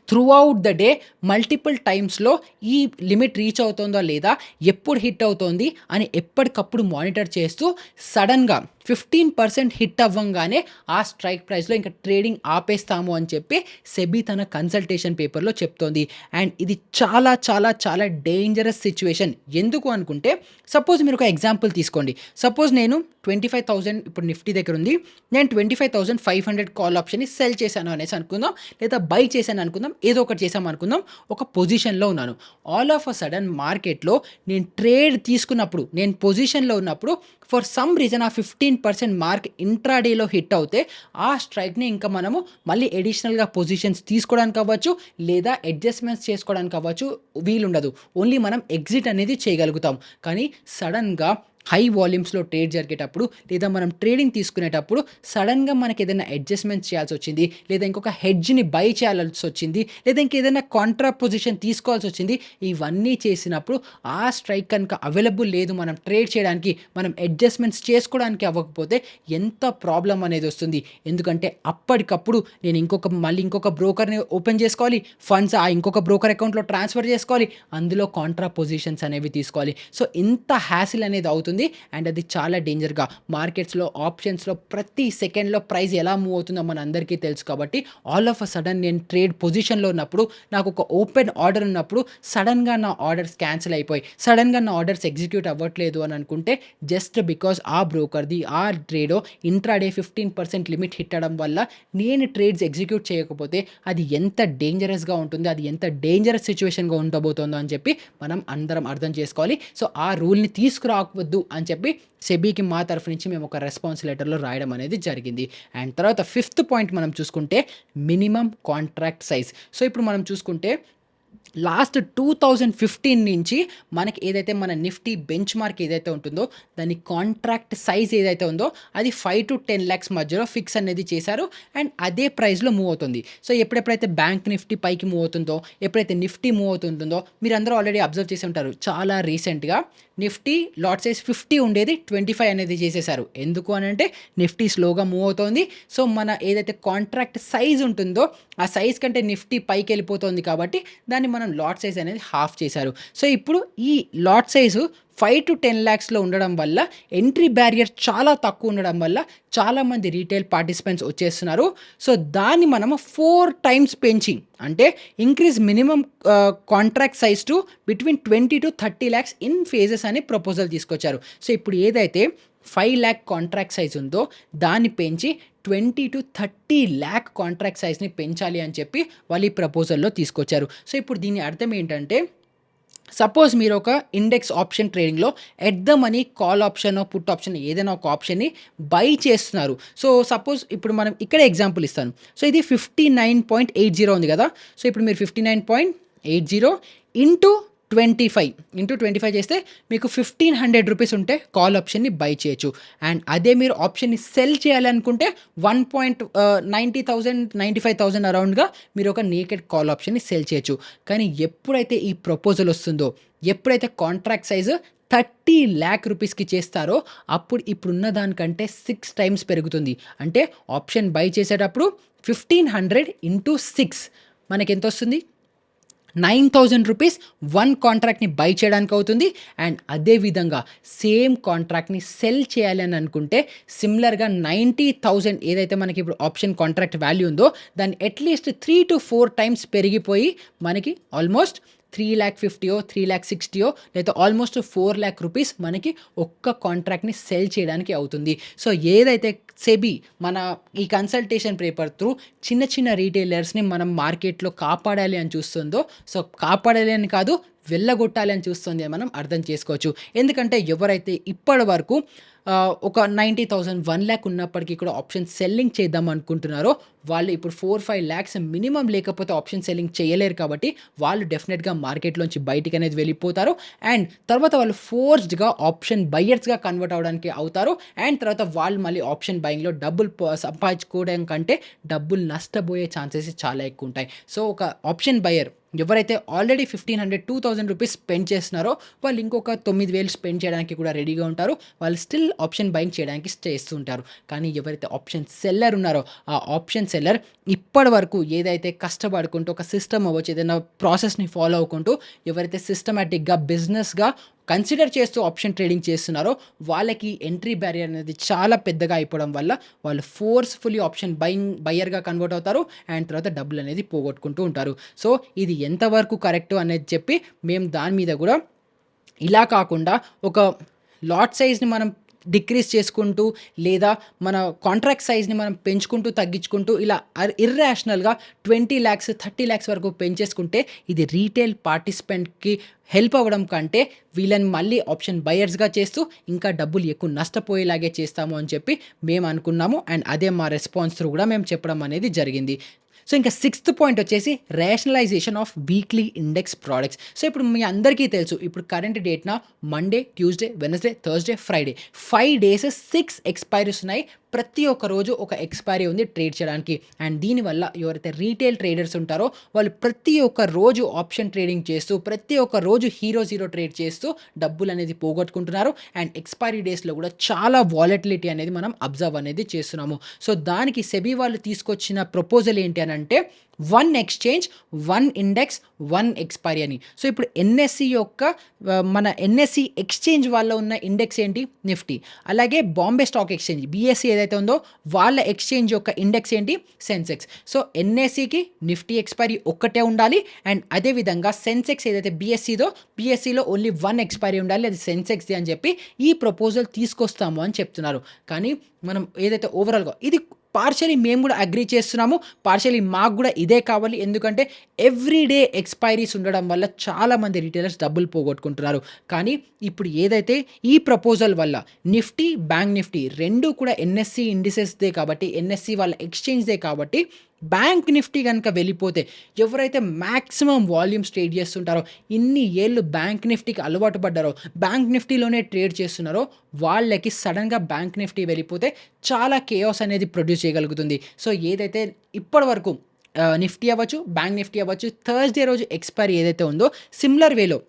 S1: త్రూఅవుట్ ద డే మల్టిపుల్ టైమ్స్‌లో ఈ లిమిట్ రీచ్ అవుతుందా లేదా? ఎప్పుడు హిట్ అవుతోంది అని ఎప్పటికప్పుడు మానిటర్ చేస్తూ సడెన్‌గా 15% హిట్ అవ్వంగానే ఆ స్ట్రైక్ ప్రైస్‌లో ఇంకా ట్రేడింగ్ ఆపేస్తాము అని చెప్పి సెబీ తన కన్సల్టేషన్ పేపర్‌లో చెప్తోంది. అండ్ ఇది చాలా చాలా చాలా డేంజరస్ సిట్యుయేషన్. ఎందుకు అనుకుంటే సపోజ్ మీరు ఒక ఎగ్జాంపుల్ తీసుకోండి. సపోజ్ నేను 25,000 ఇప్పుడు నిఫ్టీ దగ్గర ఉంది. నేను 25,500 కాల్ ఆప్షన్‌ని సెల్ చేశాను అనేసి అనుకుందాం. లేదా బై చేశాను అనుకుందాం. ఏదో ఒకటి చేసాం అనుకుందాం. ఒక పొజిషన్‌లో ఉన్నాను. ఆల్ ఆఫ్ ఎ సడెన్ మార్కెట్‌లో నేను ట్రేడ్ తీసుకున్నప్పుడు, నేను పొజిషన్‌లో ఉన్నప్పుడు ఫర్ సమ్ రీజన్ ఆ 15% మార్క్ ఇంట్రాడేలో హిట్ అవుతే ఆ స్ట్రైక్‌ని ఇంకా మనము మళ్ళీ అడిషనల్‌గా పొజిషన్స్ తీసుకోవడానికి అవ్వచ్చు, లేదా అడ్జస్ట్‌మెంట్స్ చేసుకోవడానికి అవ్వచ్చు వీలుండదు. ఓన్లీ మనం ఎగ్జిట్ అనేది చేయగలుగుతాం. కానీ సడెన్‌గా హై వాల్యూమ్స్‌లో ట్రేడ్ జరిగేటప్పుడు లేదా మనం ట్రేడింగ్ తీసుకునేటప్పుడు సడెన్‌గా మనకేదైనా అడ్జస్ట్‌మెంట్స్ చేయాల్సొచ్చింది, లేదా ఇంకొక హెడ్జ్‌ని బై చేయాల్సొచ్చింది, లేదా ఇంకేదైనా కాంట్రా పొజిషన్ తీసుకోవాల్సొచ్చింది. ఇవన్నీ చేసినప్పుడు ఆ స్ట్రైక్ కనుక అవైలబుల్ లేదు మనం ట్రేడ్ చేయడానికి, మనం అడ్జస్ట్‌మెంట్స్ చేసుకోవడానికి అవ్వకపోతే ఎంత ప్రాబ్లమ్ అనేది వస్తుంది. ఎందుకంటే అప్పటికప్పుడు నేను మళ్ళీ ఇంకొక బ్రోకర్‌ని ఓపెన్ చేసుకోవాలి. ఫండ్స్ ఆ ఇంకొక బ్రోకర్ అకౌంట్‌లో ట్రాన్స్‌ఫర్ చేసుకోవాలి. అందులో కాంట్రా పొజిషన్స్ అనేవి తీసుకోవాలి. సో ఇంత హ్యాసిల్ అనేది అవుతుంది. అండ్ అది చాలా డేంజర్‌గా మార్కెట్స్‌లో, ఆప్షన్స్‌లో ప్రతి సెకండ్‌లో ప్రైస్ ఎలా మూవ్ అవుతుందో మనందరికీ తెలుసు కాబట్టి ఆల్ ఆఫ్ ఎ సడెన్ నేను ట్రేడ్ పొజిషన్‌లో ఉన్నప్పుడు, నాకు ఒక ఓపెన్ ఆర్డర్ ఉన్నప్పుడు సడెన్‌గా నా ఆర్డర్స్ క్యాన్సిల్ అయిపోయి, సడెన్‌గా నా ఆర్డర్స్ ఎగ్జిక్యూట్ అవ్వట్లేదు అని అనుకుంటే జస్ట్ బికాజ్ ఆ బ్రోకర్‌ది ఆ ట్రేడో ఇంట్రాడే 15% లిమిట్ హిట్ అవ్వడం వల్ల నేను ట్రేడ్స్ ఎగ్జిక్యూట్ చేయకపోతే అది ఎంత డేంజరస్‌గా ఉంటుంది, అది ఎంత డేంజరస్ సిట్యుయేషన్‌గా ఉండబోతుందో అని చెప్పి మనం అందరం అర్థం చేసుకోవాలి. సో ఆ రూల్‌ని తీసుకురావద్దు అని చెప్పి సెబీకి మా తరఫు నుంచి మేము ఒక రెస్పాన్స్ లెటర్‌లో రాయడం అనేది జరిగింది. అండ్ తర్వాత ఫిఫ్త్ పాయింట్ మనం చూసుకుంటే మినిమమ్ కాంట్రాక్ట్ సైజ్. సో ఇప్పుడు మనం చూసుకుంటే లాస్ట్ 2015 నుంచి మనకి ఏదైతే మన నిఫ్టీ బెంచ్ మార్క్ ఏదైతే ఉంటుందో దాని కాంట్రాక్ట్ సైజ్ ఏదైతే ఉందో అది 5-10 lakhs మధ్యలో ఫిక్స్ అనేది చేశారు. అండ్ అదే ప్రైస్‌లో మూవ్ అవుతుంది. సో ఎప్పుడెప్పుడైతే బ్యాంక్ నిఫ్టీ పైకి మూవ్ అవుతుందో, ఎప్పుడైతే నిఫ్టీ మూవ్ అవుతుంటుందో మీరందరూ ఆల్రెడీ అబ్జర్వ్ చేసి ఉంటారు. చాలా రీసెంట్‌గా నిఫ్టీ లాట్ సైజ్ 50 ఉండేది 25 అనేది చేసేశారు. ఎందుకు అనంటే నిఫ్టీ స్లోగా మూవ్ అవుతోంది. సో మన ఏదైతే కాంట్రాక్ట్ సైజ్ ఉంటుందో ఆ సైజ్ కంటే నిఫ్టీ పైకి వెళ్ళిపోతుంది కాబట్టి దాన్ని మనం లాట్ సైజ్ అనేది హాఫ్ చేశారు. సో ఇప్పుడు ఈ లాట్ సైజు 5-10 lakhsలో ఉండడం వల్ల ఎంట్రీ బ్యారియర్ చాలా తక్కువ ఉండడం వల్ల చాలామంది రీటైల్ పార్టిసిపెంట్స్ వచ్చేస్తున్నారు. సో దాన్ని మనము 4 times పెంచి, అంటే increase minimum contract size to between 20-30 lakhs in phases అని ప్రపోజల్ తీసుకొచ్చారు. సో ఇప్పుడు ఏదైతే 5 lakh కాంట్రాక్ట్ సైజ్ ఉందో దాన్ని పెంచి 20-30 lakh కాంట్రాక్ట్ సైజ్‌ని పెంచాలి అని చెప్పి వాళ్ళు ఈ ప్రపోజల్‌లో తీసుకొచ్చారు. సో ఇప్పుడు దీని అర్థం ఏంటంటే సపోజ్ మీరు ఒక ఇండెక్స్ ఆప్షన్ ట్రేడింగ్‌లో at the money call option, put option ఏదైనా ఒక ఆప్షన్‌ని బై చేస్తున్నారు. సో సపోజ్ ఇప్పుడు మనం ఇక్కడే ఎగ్జాంపుల్ ఇస్తాను. సో ఇది 59.80 ఉంది కదా! సో ఇప్పుడు మీరు 59.80 ఇంటూ 25 చేస్తే మీకు 1,500 రూపీస్ ఉంటే కాల్ ఆప్షన్‌ని బై చేయొచ్చు. అండ్ అదే మీరు ఆప్షన్‌ని సెల్ చేయాలనుకుంటే 95,000 అరౌండ్‌గా మీరు ఒక నేకెడ్ కాల్ ఆప్షన్‌ని సెల్ చేయొచ్చు. కానీ ఎప్పుడైతే ఈ ప్రపోజల్ వస్తుందో, ఎప్పుడైతే కాంట్రాక్ట్ సైజ్ 30 lakh రూపీస్‌కి చేస్తారో అప్పుడు ఇప్పుడున్న దానికంటే 6 times పెరుగుతుంది. అంటే ఆప్షన్ బై చేసేటప్పుడు 1,500 ఇంటూ 6 మనకెంతొస్తుంది? 9,000 రూపీస్ వన్ కాంట్రాక్ట్‌ని బై చేయడానికి అవుతుంది. అండ్ అదే విధంగా సేమ్ కాంట్రాక్ట్‌ని సెల్ చేయాలి అని అనుకుంటే సిమిలర్‌గా 90,000 ఏదైతే మనకి ఇప్పుడు ఆప్షన్ కాంట్రాక్ట్ వాల్యూ ఉందో దాన్ని అట్‌లీస్ట్ 3-4 times పెరిగిపోయి మనకి ఆల్మోస్ట్ 3,50,000 3,60,000 లేదా ఆల్మోస్ట్ 4 lakh రూపీస్ మనకి ఒక్క కాంట్రాక్ట్‌ని సెల్ చేయడానికి అవుతుంది. సో ఏదైతే సెబీ మన ఈ కన్సల్టేషన్ పేపర్ త్రూ చిన్న చిన్న రీటైలర్స్‌ని మనం మార్కెట్‌లో కాపాడాలి అని చూస్తుందో, సో కాపాడాలి అని కాదు వెళ్ళగొట్టాలి అని చూస్తుంది అని మనం అర్థం చేసుకోవచ్చు. ఎందుకంటే ఎవరైతే ఇప్పటి వరకు ఒక 90,000 1 lakh ఉన్నప్పటికీ కూడా ఆప్షన్ సెల్లింగ్ చేద్దాం అనుకుంటున్నారో వాళ్ళు ఇప్పుడు 4-5 లాక్స్ మినిమమ్ లేకపోతే ఆప్షన్ సెల్లింగ్ చేయలేరు కాబట్టి వాళ్ళు డెఫినెట్‌గా మార్కెట్‌లోంచి బయటికనేది వెళ్ళిపోతారు. అండ్ తర్వాత వాళ్ళు ఫోర్స్డ్‌గా ఆప్షన్ బయర్స్‌గా కన్వర్ట్ అవ్వడానికి అవుతారు. అండ్ తర్వాత వాళ్ళు మళ్ళీ ఆప్షన్ బయింగ్‌లో డబ్బులు సంపాదించుకోవడం కంటే డబ్బులు నష్టపోయే ఛాన్సెస్ చాలా ఎక్కువుంటాయి. సో, ఒక ఆప్షన్ బయర్ ఎవరైతే ఆల్రెడీ 1500, 2000 రూపీస్ స్పెండ్ చేస్తున్నారో వాళ్ళు ఇంకొక 9000 స్పెండ్ చేయడానికి కూడా రెడీగా ఉంటారు. వాళ్ళు స్టిల్ ఆప్షన్ బయింగ్ చేయడానికి చేస్తూ ఉంటారు. కానీ ఎవరైతే ఆప్షన్ సెల్లర్ ఉన్నారో ఆ ఆప్షన్ సెల్లర్ ఇప్పటి వరకు ఏదైతే కష్టపడుకుంటూ ఒక సిస్టమ్ అవ్వచ్చు, ఏదైనా ప్రాసెస్‌ని ఫాలో అవ్వుకుంటూ ఎవరైతే సిస్టమాటిక్‌గా బిజినెస్‌గా కన్సిడర్ చేస్తూ ఆప్షన్ ట్రేడింగ్ చేస్తున్నారో వాళ్ళకి ఎంట్రీ బ్యారియర్ అనేది చాలా పెద్దగా అయిపోవడం వల్ల వాళ్ళు ఫోర్స్‌ఫుల్లీ ఆప్షన్ బయర్‌గా కన్వర్ట్ అవుతారు. అండ్ తర్వాత డబ్బులనేది పోగొట్టుకుంటూ ఉంటారు. సో, ఇది ఎంతవరకు కరెక్టు అనేది చెప్పి మేము దాని మీద గూడా ఇలా కాకుండా ఒక లాట్ సైజ్‌ని మనం డిక్రీజ్ చేసుకుంటూ లేదా మన కాంట్రాక్ట్ సైజ్‌ని మనం పెంచుకుంటూ, తగ్గించుకుంటూ ఇలా ఇర్రాషనల్‌గా 20,00,000, 30,00,000 వరకు పెంచేసుకుంటే ఇది రీటైల్ పార్టిసిపెంట్‌కి హెల్ప్ అవ్వడం కంటే వీళ్ళని మళ్ళీ ఆప్షన్ బయర్స్‌గా చేస్తూ ఇంకా డబ్బులు ఎక్కువ నష్టపోయేలాగే చేస్తాము అని చెప్పి మేము అనుకున్నాము. అండ్ అదే మా రెస్పాన్స్ త్రూ కూడా మేము చెప్పడం అనేది జరిగింది. సో, ఇంకా సిక్స్త్ పాయింట్ వచ్చేసి rationalization of weekly index products. So, ఇప్పుడు మీ అందరికీ తెలుసు ఇప్పుడు కరెంట్ డేట్‌న Monday, Tuesday, Wednesday, Thursday, Friday 5 days 6 expiries ఉన్నాయి. ప్రతి ఒక్క రోజు ఒక ఎక్స్‌పైరీ ఉంది ట్రేడ్ చేయడానికి. అండ్ దీనివల్ల ఎవరైతే రీటైల్ ట్రేడర్స్ ఉంటారో వాళ్ళు ప్రతి ఒక్క రోజు ఆప్షన్ ట్రేడింగ్ చేస్తూ, ప్రతి ఒక్క రోజు హీరో ట్రేడ్ చేస్తూ డబ్బులనేది పోగొట్టుకుంటున్నారు. అండ్ ఎక్స్‌పైరీ డేస్‌లో కూడా చాలా వాలటిలిటీ అనేది మనం అబ్జర్వ్ అనేది చేస్తున్నాము. సో, దానికి సెబీ వాళ్ళు తీసుకొచ్చిన ప్రపోజల్ ఏంటి అనంటే 1 ఎక్స్‌చేంజ్, 1 ఇండెక్స్, 1 ఎక్స్‌పైరీ అని. సో, ఇప్పుడు ఎన్ఎస్‌సి యొక్క మన ఎన్ఎస్‌సి ఎక్స్‌చేంజ్ వాళ్ళ ఉన్న ఇండెక్స్ ఏంటి? నిఫ్టీ. అలాగే బాంబే స్టాక్ ఎక్స్‌చేంజ్ బీఎస్‌సి ఏదైతే ఉందో వాళ్ళ ఎక్స్‌చేంజ్ యొక్క ఇండెక్స్ ఏంటి? సెన్సెక్స్. సో, ఎన్ఎస్‌సికి నిఫ్టీ ఎక్స్‌పైరీ ఒక్కటే ఉండాలి. అండ్ అదే విధంగా సెన్సెక్స్ ఏదైతే బీఎస్‌సిదో బీఎస్‌సిలో ఓన్లీ 1 ఎక్స్‌పైరీ ఉండాలి. అది సెన్సెక్స్‌ది అని చెప్పి ఈ ప్రపోజల్ తీసుకొస్తాము అని చెప్తున్నారు. కానీ మనం ఏదైతే ఓవరాల్‌గా ఇది పార్షియల్లీ మేము కూడా అగ్రీ చేస్తున్నాము. పార్షియల్లీ మాకు కూడా ఇదే కావాలి. ఎందుకంటే ఎవ్రీ డే ఎక్స్‌పైరీస్ ఉండడం వల్ల చాలామంది రిటైలర్స్ డబ్బులు పోగొట్టుకుంటున్నారు. కానీ ఇప్పుడు ఏదైతే ఈ ప్రపోజల్ వల్ల నిఫ్టీ, బ్యాంక్ నిఫ్టీ 2 కూడా ఎన్ఎస్‌సి ఇండిసెస్‌దే కాబట్టి ఎన్ఎస్‌సి వాళ్ళ ఎక్స్‌చేంజ్‌దే కాబట్టి బ్యాంక్ నిఫ్టీ గనుక వెళ్ళిపోతే ఎవరైతే మాక్సిమం వాల్యూమ్స్ ట్రేడ్ చేస్తుంటారో, ఇన్ని ఏళ్ళు బ్యాంక్ నిఫ్టీకి అలవాటు పడ్డారో, బ్యాంక్ నిఫ్టీలోనే ట్రేడ్ చేస్తున్నారో వాళ్ళకి సడెన్‌గా బ్యాంక్ నిఫ్టీ వెళ్ళిపోతే చాలా కేయాస్ అనేది ప్రొడ్యూస్ చేయగలుగుతుంది. సో, ఏదైతే ఇప్పటి వరకు నిఫ్టీ అవ్వచ్చు, బ్యాంక్ నిఫ్టీ అవ్వచ్చు, థర్స్‌డే రోజు ఎక్స్‌పైరీ ఏదైతే ఉందో సిమిలర్ వేలో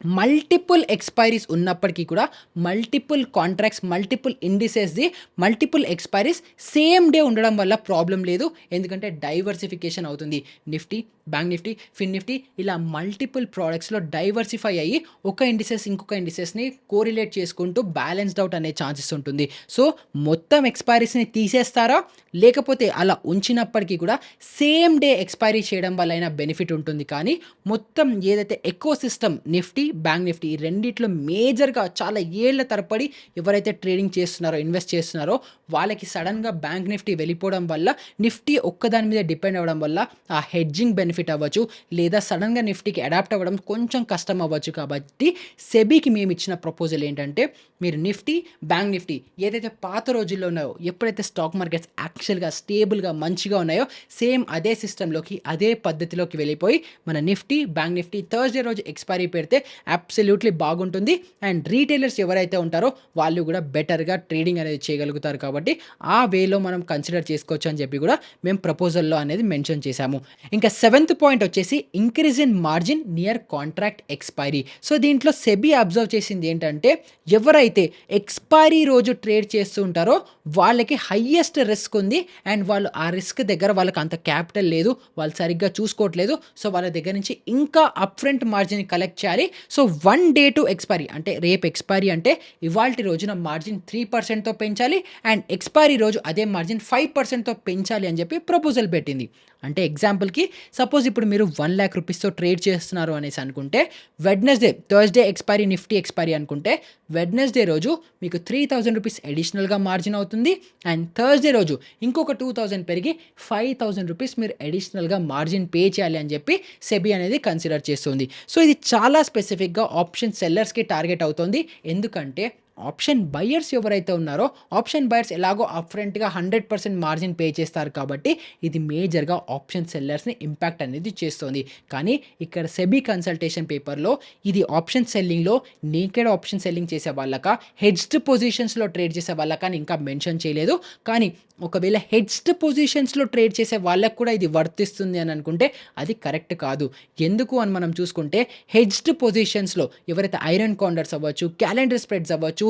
S1: మల్టిపుల్ ఎక్స్‌పైరీస్ ఉన్నప్పటికీ కూడా మల్టిపుల్ కాంట్రాక్ట్స్, మల్టిపుల్ ఇండిసెస్‌ది మల్టిపుల్ ఎక్స్‌పైరీస్ సేమ్ డే ఉండడం వల్ల ప్రాబ్లమ్ లేదు. ఎందుకంటే డైవర్సిఫికేషన్ అవుతుంది. Nifty, bank Nifty, Fin Nifty ఇలా మల్టిపుల్ ప్రొడక్ట్స్‌లో డైవర్సిఫై అయ్యి ఒక ఇండిసెస్ ఇంకొక ఇండిసెస్‌ని కోరిలేట్ చేసుకుంటూ బ్యాలెన్స్డ్ అవుట్ అనే ఛాన్సెస్ ఉంటుంది. సో, మొత్తం ఎక్స్‌పైరీస్‌ని తీసేస్తారా? లేకపోతే అలా ఉంచినప్పటికీ కూడా సేమ్ డే ఎక్స్‌పైరీ చేయడం వల్ల అయినా బెనిఫిట్ ఉంటుంది. కానీ మొత్తం ఏదైతే ఎకోసిస్టమ్ నిఫ్టీ, బ్యాంక్ నిఫ్టీ ఈ రెండిట్లో మేజర్‌గా చాలా ఏళ్ల తరబడి ఎవరైతే ట్రేడింగ్ చేస్తున్నారో, ఇన్వెస్ట్ చేస్తున్నారో వాళ్ళకి సడెన్‌గా బ్యాంక్ నిఫ్టీ వెళ్ళిపోవడం వల్ల నిఫ్టీ ఒక్కదాని మీద డిపెండ్ అవ్వడం వల్ల ఆ హెడ్జింగ్ బెనిఫిట్ అవ్వచ్చు, లేదా సడెన్‌గా నిఫ్టీకి అడాప్ట్ అవ్వడం కొంచెం కష్టం అవ్వచ్చు. కాబట్టి సెబీకి మేము ఇచ్చిన ప్రపోజల్ ఏంటంటే మీరు నిఫ్టీ, బ్యాంక్ నిఫ్టీ ఏదైతే పాత రోజుల్లో ఉన్నాయో, ఎప్పుడైతే స్టాక్ మార్కెట్స్ యాక్చువల్‌గా స్టేబుల్‌గా మంచిగా ఉన్నాయో సేమ్ అదే సిస్టమ్‌లోకి, అదే పద్ధతిలోకి వెళ్ళిపోయి మన నిఫ్టీ, బ్యాంక్ నిఫ్టీ థర్స్‌డే రోజు ఎక్స్‌పైరీ పెడితే అబ్సల్యూట్‌లీ బాగుంటుంది. అండ్ రీటైలర్స్ ఎవరైతే ఉంటారో వాళ్ళు కూడా బెటర్‌గా ట్రేడింగ్ అనేది చేయగలుగుతారు. కాబట్టి ఆ వేలో మనం కన్సిడర్ చేసుకోవచ్చు అని చెప్పి కూడా మేము ప్రపోజల్‌లో అనేది మెన్షన్ చేశాము. ఇంకా సెవెంత్ పాయింట్ వచ్చేసి increase in margin near contract expiry. So, దీంట్లో సెబీ అబ్జర్వ్ చేసింది ఏంటంటే ఎవరైతే ఎక్స్‌పైరీ రోజు ట్రేడ్ చేస్తూ ఉంటారో వాళ్ళకి హైయెస్ట్ రిస్క్ ఉంది. అండ్ వాళ్ళు ఆ రిస్క్ దగ్గర వాళ్ళకి అంత క్యాపిటల్ లేదు, వాళ్ళు సరిగ్గా చూసుకోవట్లేదు. సో, వాళ్ళ దగ్గర నుంచి ఇంకా అప్ ఫ్రంట్ మార్జిన్ కలెక్ట్ చేయాలి. సో, 1 డే టు ఎక్స్‌పైరీ అంటే రేపు ఎక్స్‌పైరీ అంటే ఇవాల్టి రోజున మార్జిన్ 3%తో పెంచాలి. అండ్ ఎక్స్‌పైరీ రోజు అదే మార్జిన్ 5%తో పెంచాలి అని చెప్పి ప్రపోజల్ పెట్టింది. అంటే ఎగ్జాంపుల్‌కి సపోజ్ ఇప్పుడు మీరు 1,00,000 రూపీస్‌తో ట్రేడ్ చేస్తున్నారు అనేసి అనుకుంటే థర్స్‌డే ఎక్స్‌పైరీ నిఫ్టీ ఎక్స్‌పైరీ అనుకుంటే వెడ్నెస్‌డే రోజు మీకు 3,000 రూపీస్ అడిషనల్‌గా మార్జిన్ అవుతుంది. అండ్ థర్స్‌డే రోజు ఇంకొక 2,000 పెరిగి 5,000 రూపీస్ మీరు అడిషనల్‌గా మార్జిన్ పే చేయాలి అని చెప్పి సెబీ అనేది కన్సిడర్ చేస్తుంది. సో, ఇది చాలా స్పెసిఫిక్‌గా ఆప్షన్ సెల్లర్స్‌కి టార్గెట్ అవుతుంది. ఎందుకంటే ఆప్షన్ బయర్స్ ఎవరైతే ఉన్నారో, ఆప్షన్ బయర్స్ ఎలాగో అప్‌ఫ్రంట్‌గా 100% మార్జిన్ పే చేస్తారు కాబట్టి, ఇది మేజర్‌గా ఆప్షన్ సెల్లర్స్‌ని ఇంపాక్ట్ అనేది చేస్తోంది. కానీ ఇక్కడ సెబీ కన్సల్టేషన్ పేపర్‌లో ఇది ఆప్షన్ సెల్లింగ్‌లో నేకెడ్ ఆప్షన్ సెల్లింగ్ చేసే వాళ్ళకా, హెడ్జ్డ్ పొజిషన్స్‌లో ట్రేడ్ చేసే వాళ్ళకా అని ఇంకా మెన్షన్ చేయలేదు. కానీ ఒకవేళ హెడ్జ్డ్ పొజిషన్స్‌లో ట్రేడ్ చేసే వాళ్ళకి కూడా ఇది వర్తిస్తుంది అని అనుకుంటే అది కరెక్ట్ కాదు. ఎందుకు అని మనం చూసుకుంటే హెడ్జ్డ్ పొజిషన్స్‌లో ఎవరైతే ఐరన్ కాండర్స్ అవ్వచ్చు, క్యాలెండర్ స్ప్రెడ్స్ అవ్వచ్చు,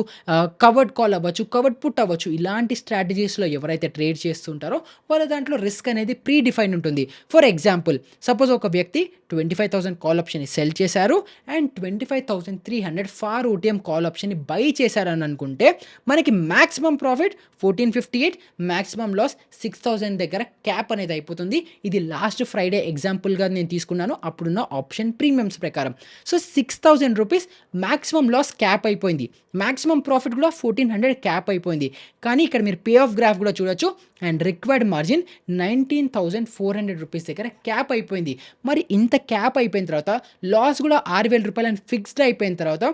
S1: కవర్డ్ కాల్ అవ్వచ్చు, కవర్డ్ పుట్ అవ్వచ్చు, ఇలాంటి స్ట్రాటజీస్‌లో ఎవరైతే ట్రేడ్ చేస్తుంటారో వాళ్ళ దాంట్లో రిస్క్ అనేది ప్రీ డిఫైన్డ్ ఉంటుంది. ఫర్ ఎగ్జాంపుల్ సపోజ్ ఒక వ్యక్తి 25,000 కాల్ ఆప్షన్‌ని సెల్ చేశారు అండ్ 25,300 ఫార్ ఓటీఎం కాల్ ఆప్షన్‌ని బై చేశారని అనుకుంటే మనకి మాక్సిమం ప్రాఫిట్ 1458, మాక్సిమం లాస్ 6,000 దగ్గర క్యాప్ అనేది అయిపోతుంది. ఇది లాస్ట్ ఫ్రైడే ఎగ్జాంపుల్‌గా నేను తీసుకున్నాను. అప్పుడున్న ఆప్షన్ ప్రీమియమ్స్ ప్రకారం. So, 6,000 rupees maximum loss cap అయిపోయింది. మాక్సిమం ప్రాఫిట్ కూడా 1,400 క్యాప్ అయిపోయింది. కానీ ఇక్కడ మీరు పే ఆఫ్ గ్రాఫ్ కూడా చూడొచ్చు అండ్ రిక్వైర్డ్ మార్జిన్ 19,400 రూపీస్ దగ్గర క్యాప్ అయిపోయింది. మరి ఇంత క్యాప్ అయిపోయిన తర్వాత లాస్ కూడా 6,000 రూపాయలని ఫిక్స్డ్ అయిపోయిన తర్వాత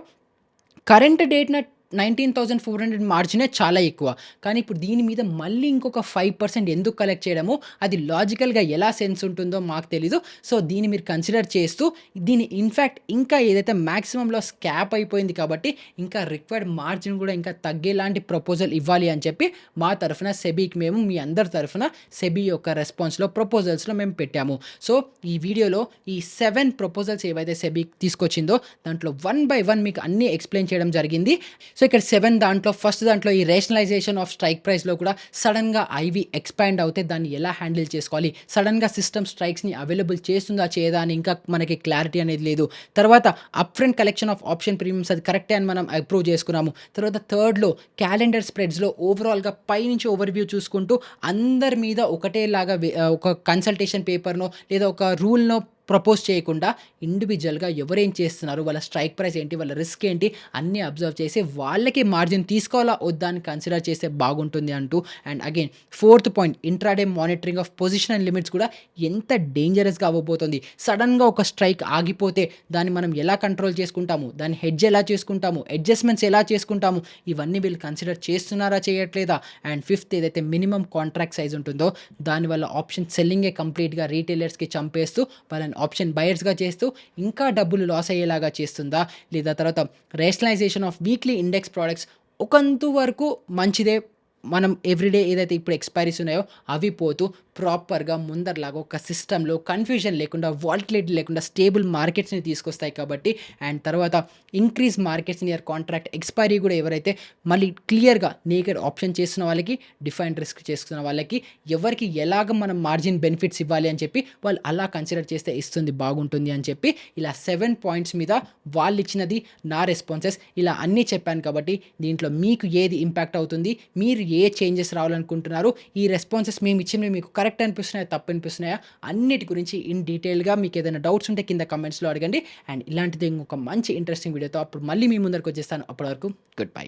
S1: కరెంట్ డేట్‌న 19,400 మార్జినే చాలా ఎక్కువ. కానీ ఇప్పుడు దీని మీద మళ్ళీ ఇంకొక 5% ఎందుకు కలెక్ట్ చేయడము, అది లాజికల్‌గా ఎలా సెన్స్ ఉంటుందో మాకు తెలీదు. సో, దీన్ని మీరు కన్సిడర్ చేస్తూ దీన్ని ఇన్‌ఫాక్ట్ ఇంకా ఏదైతే మాక్సిమం లాస్ క్యాప్ అయిపోయింది కాబట్టి ఇంకా రిక్వైర్డ్ మార్జిన్ కూడా ఇంకా తగ్గేలాంటి ప్రపోజల్ ఇవ్వాలి అని చెప్పి మా తరఫున సెబీకి మేము మీ అందరి తరఫున సెబీ యొక్క రెస్పాన్స్‌లో ప్రపోజల్స్‌లో మేము పెట్టాము. సో, ఈ వీడియోలో ఈ 7 ప్రపోజల్స్ ఏవైతే సెబీ తీసుకొచ్చిందో దాంట్లో వన్ బై వన్ మీకు అన్నీ ఎక్స్‌ప్లెయిన్ చేయడం జరిగింది. సో, ఇక్కడ 7 దాంట్లో ఫస్ట్ దాంట్లో ఈ రేషనలైజేషన్ ఆఫ్ స్ట్రైక్ ప్రైస్‌లో కూడా సడెన్‌గా ఐవీ ఎక్స్‌పాండ్ అవుతే దాన్ని ఎలా హ్యాండిల్ చేసుకోవాలి? సడెన్‌గా సిస్టమ్ స్ట్రైక్స్‌ని అవైలబుల్ చేస్తుందా? చేయదా? అని ఇంకా మనకి క్లారిటీ అనేది లేదు. తర్వాత upfront collection of option premiums అది కరెక్టే అని మనం అప్రూవ్ చేసుకున్నాము. తర్వాత థర్డ్‌లో క్యాలెండర్ స్ప్రెడ్స్‌లో ఓవరాల్‌గా పైనుంచి ఓవర్‌వ్యూ చూసుకుంటూ అందరి మీద ఒకటేలాగా ఒక కన్సల్టేషన్ పేపర్‌నో లేదా ఒక రూల్‌నో ప్రపోజ్ చేయకుండా ఇండివిడ్యువల్‌గా ఎవరేం చేస్తున్నారు? వాళ్ళ స్ట్రైక్ ప్రైస్ ఏంటి? వాళ్ళ రిస్క్ ఏంటి? అన్నీ అబ్జర్వ్ చేసి వాళ్ళకి మార్జిన్ తీసుకోవాలా? వద్దా? అని కన్సిడర్ చేస్తే బాగుంటుంది అంటూ and again fourth point intraday monitoring of position and limits కూడా ఎంత డేంజరస్‌గా అవ్వబోతుంది. సడెన్‌గా ఒక స్ట్రైక్ ఆగిపోతే దాన్ని మనం ఎలా కంట్రోల్ చేసుకుంటాము? దాన్ని హెడ్జ్ ఎలా చేసుకుంటాము? అడ్జస్ట్‌మెంట్స్ ఎలా చేసుకుంటాము? ఇవన్నీ వీళ్ళు కన్సిడర్ చేస్తున్నారా? చేయట్లేదా? అండ్ ఫిఫ్త్ ఏదైతే మినిమమ్ కాంట్రాక్ట్ సైజ్ ఉంటుందో దానివల్ల ఆప్షన్ సెల్లింగే కంప్లీట్‌గా రీటైలర్స్‌కి చంపేస్తూ వాళ్ళని ఆప్షన్ బయర్స్‌గా చేస్తూ ఇంకా డబ్బులు లాస్ అయ్యేలాగా చేస్తుందా? లేదా తర్వాత rationalization of weekly index products ఒకంతు వరకు మంచిదే. మనం ఎవ్రీడే ఏదైతే ఇప్పుడు ఎక్స్‌పైరీస్ ఉన్నాయో అవి పోతూ ప్రాపర్‌గా ముందరలాగా ఒక సిస్టమ్‌లో కన్‌ఫ్యూజన్ లేకుండా, వాలటిలిటీ లేకుండా స్టేబుల్ మార్కెట్స్‌ని తీసుకొస్తాయి కాబట్టి అండ్ తర్వాత increase markets near contract expiry కూడా ఎవరైతే మళ్ళీ క్లియర్‌గా నేకెడ్ ఆప్షన్ చేస్తున్న వాళ్ళకి, డిఫైన్డ్ రిస్క్ చేసుకున్న వాళ్ళకి ఎవరికి ఎలాగ మనం మార్జిన్ బెనిఫిట్స్ ఇవ్వాలి అని చెప్పి వాళ్ళు అలా కన్సిడర్ చేస్తే ఇస్తుంది బాగుంటుంది అని చెప్పి ఇలా 7 పాయింట్స్ మీద వాళ్ళిచ్చినది నా రెస్పాన్సెస్ ఇలా అన్నీ చెప్పాను కాబట్టి దీంట్లో మీకు ఏది ఇంపాక్ట్ అవుతుంది? మీరు ఏ చేంజెస్ రావాలనుకుంటున్నారు? ఈ రెస్పాన్సెస్ మేము ఇచ్చినవి మీకు కరెక్ట్ అనిపిస్తున్నాయా? తప్పు అనిపిస్తున్నాయా? అన్నిటి గురించి ఇన్ డీటెయిల్‌గా మీకు ఏదైనా డౌట్స్ ఉంటే కింద కామెంట్స్‌లో అడగండి. అండ్ ఇలాంటిది ఇంకొక మంచి ఇంట్రెస్టింగ్ వీడియోతో అప్పుడు మళ్ళీ మీ ముందరికి వచ్చేస్తాను. అప్పటి వరకు గుడ్ బై.